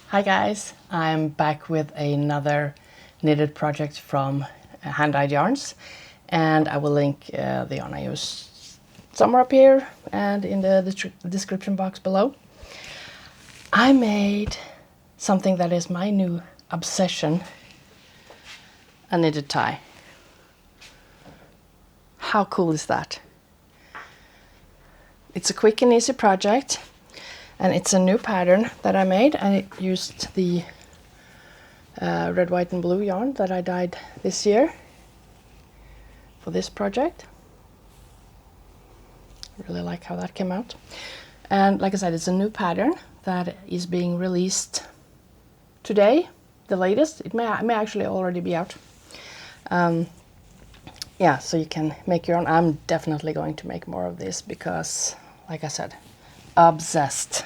Hi guys, I'm back with another knitted project from Hand-Dyed Yarns, and I will link the yarn I use somewhere up here and in the description box below. I made something that is my new obsession, a knitted tie. How cool is that? It's a quick and easy project, and it's a new pattern that I made. I used the red, white and blue yarn that I dyed this year for this project. I really like how that came out. And like I said, it's a new pattern that is being released today, the latest. It may actually already be out. Yeah, so you can make your own. I'm definitely going to make more of this because, like I said, obsessed.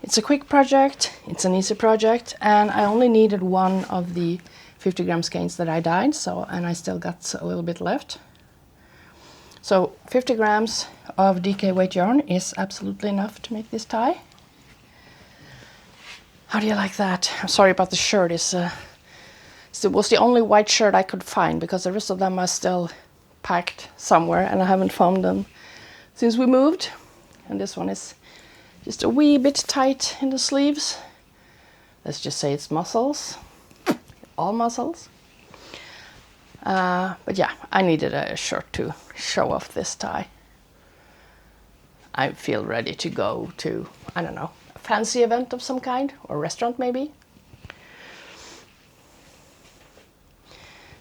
It's a quick project, it's an easy project, and I only needed one of the 50 gram skeins that I dyed, and I still got a little bit left. So 50 grams of DK weight yarn is absolutely enough to make this tie. How do you like that? I'm sorry about the shirt. It was the only white shirt I could find because the rest of them are still packed somewhere and I haven't found them since we moved. And this one is just a wee bit tight in the sleeves. Let's just say it's muscles, all muscles. But yeah, I needed a shirt to show off this tie. I feel ready to go to, I don't know, a fancy event of some kind, or restaurant maybe.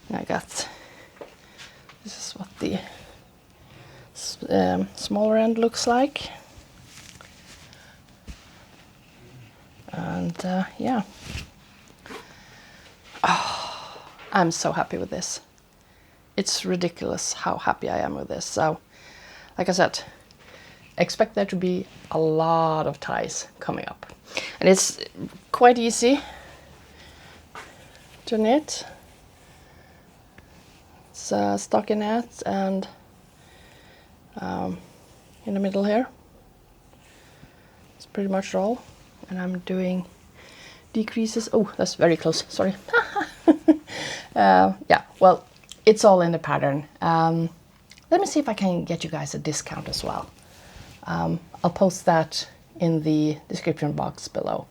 And I got, this is what the smaller end looks like. And yeah, oh, I'm so happy with this. It's ridiculous how happy I am with this. So, like I said, expect there to be a lot of ties coming up. And it's quite easy to knit. It's a stockinette and in the middle here. It's pretty much all. And I'm doing decreases. Oh, that's very close, sorry. Yeah, well, it's all in the pattern. Let me see if I can get you guys a discount as well. I'll post that in the description box below.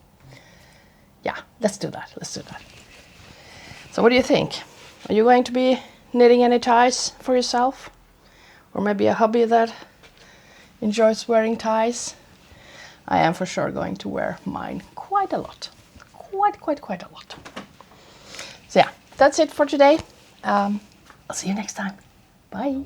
Yeah, let's do that. So what do you think? Are you going to be knitting any ties for yourself? Or maybe a hubby that enjoys wearing ties? I am for sure going to wear mine quite a lot. Quite a lot. So yeah, that's it for today. I'll see you next time. Bye.